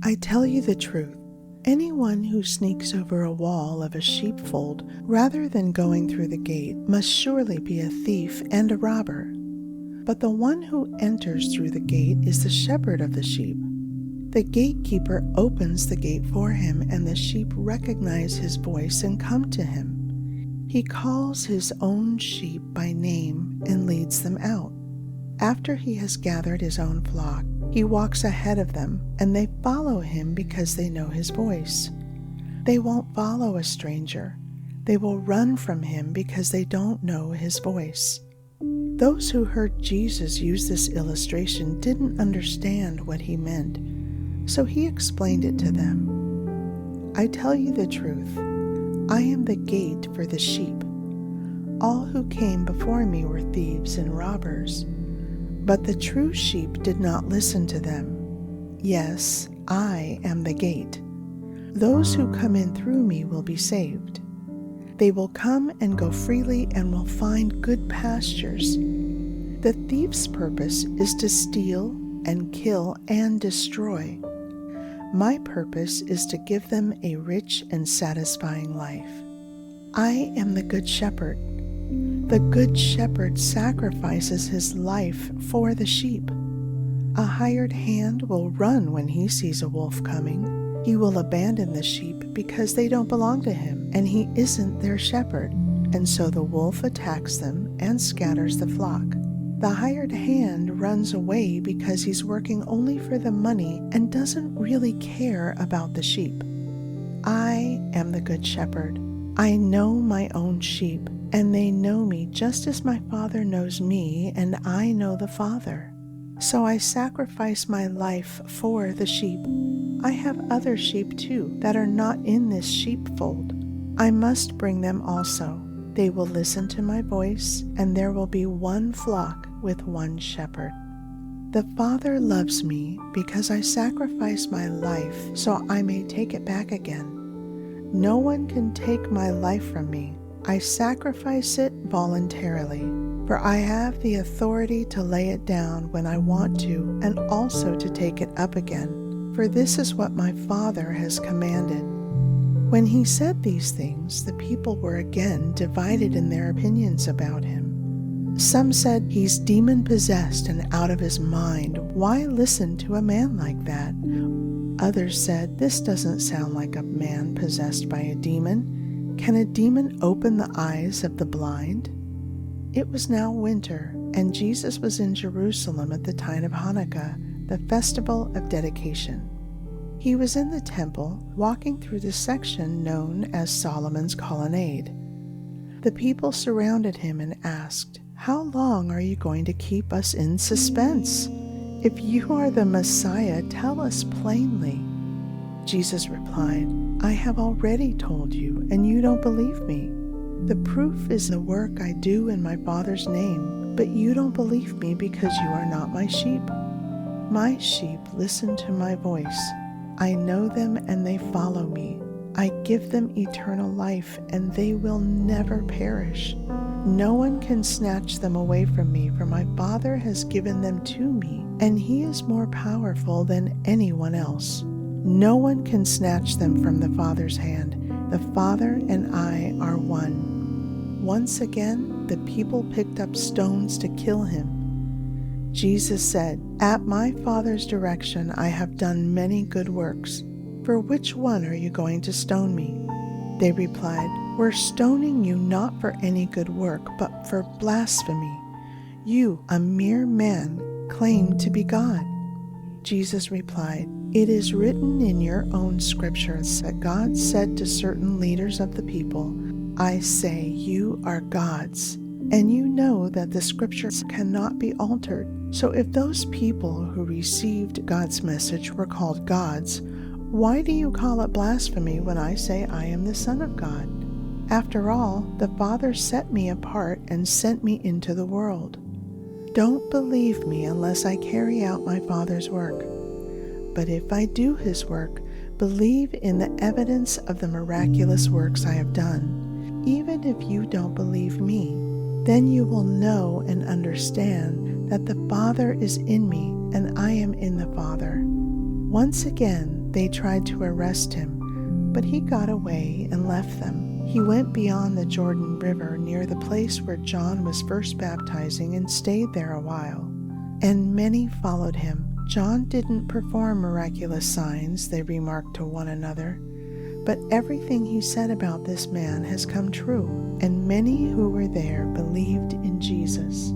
I tell you the truth. Anyone who sneaks over a wall of a sheepfold rather than going through the gate must surely be a thief and a robber. But the one who enters through the gate is the shepherd of the sheep. The gatekeeper opens the gate for him, and the sheep recognize his voice and come to him. He calls his own sheep by name and leads them out. After he has gathered his own flock, he walks ahead of them, and they follow him because they know his voice. They won't follow a stranger. They will run from him because they don't know his voice. Those who heard Jesus use this illustration didn't understand what he meant, so he explained it to them. I tell you the truth. I am the gate for the sheep. All who came before me were thieves and robbers, but the true sheep did not listen to them. Yes, I am the gate. Those who come in through me will be saved. They will come and go freely and will find good pastures. The thief's purpose is to steal and kill and destroy. My purpose is to give them a rich and satisfying life. I am the good shepherd. The good shepherd sacrifices his life for the sheep. A hired hand will run when he sees a wolf coming. He will abandon the sheep because they don't belong to him, and he isn't their shepherd, and so the wolf attacks them and scatters the flock. The hired hand runs away because he's working only for the money and doesn't really care about the sheep. I am the good shepherd. I know my own sheep, and they know me just as my Father knows me, and I know the Father. So I sacrifice my life for the sheep. I have other sheep too that are not in this sheepfold. I must bring them also. They will listen to my voice, and there will be one flock with one shepherd. The Father loves me because I sacrifice my life so I may take it back again. No one can take my life from me. I sacrifice it voluntarily, for I have the authority to lay it down when I want to and also to take it up again, for this is what my Father has commanded. When he said these things, the people were again divided in their opinions about him. Some said, "He's demon-possessed and out of his mind. Why listen to a man like that?" Others said, "This doesn't sound like a man possessed by a demon. Can a demon open the eyes of the blind?" It was now winter, and Jesus was in Jerusalem at the time of Hanukkah, the festival of dedication. He was in the temple, walking through the section known as Solomon's Colonnade. The people surrounded him and asked, "How long are you going to keep us in suspense? If you are the Messiah, tell us plainly." Jesus replied, "I have already told you, and you don't believe me. The proof is the work I do in my Father's name, but you don't believe me because you are not my sheep. My sheep listen to my voice. I know them and they follow me. I give them eternal life, and they will never perish. No one can snatch them away from me, for my Father has given them to me, and he is more powerful than anyone else. No one can snatch them from the Father's hand. The Father and I are one." Once again, the people picked up stones to kill him. Jesus said, "At my Father's direction I have done many good works. For which one are you going to stone me?" They replied, "We're stoning you not for any good work, but for blasphemy. You, a mere man, claim to be God." Jesus replied, "It is written in your own scriptures that God said to certain leaders of the people, 'I say you are gods.' And you know that the scriptures cannot be altered. So if those people who received God's message were called gods, why do you call it blasphemy when I say I am the Son of God? After all, the Father set me apart and sent me into the world. Don't believe me unless I carry out my Father's work. But if I do his work, believe in the evidence of the miraculous works I have done. Even if you don't believe me, then you will know and understand that the Father is in me and I am in the Father." Once again, They tried to arrest him, but he got away and left them. He went beyond the Jordan River near the place where John was first baptizing and stayed there a while. And many followed him. John didn't perform miraculous signs, they remarked to one another, but everything he said about this man has come true, and many who were there believed in Jesus.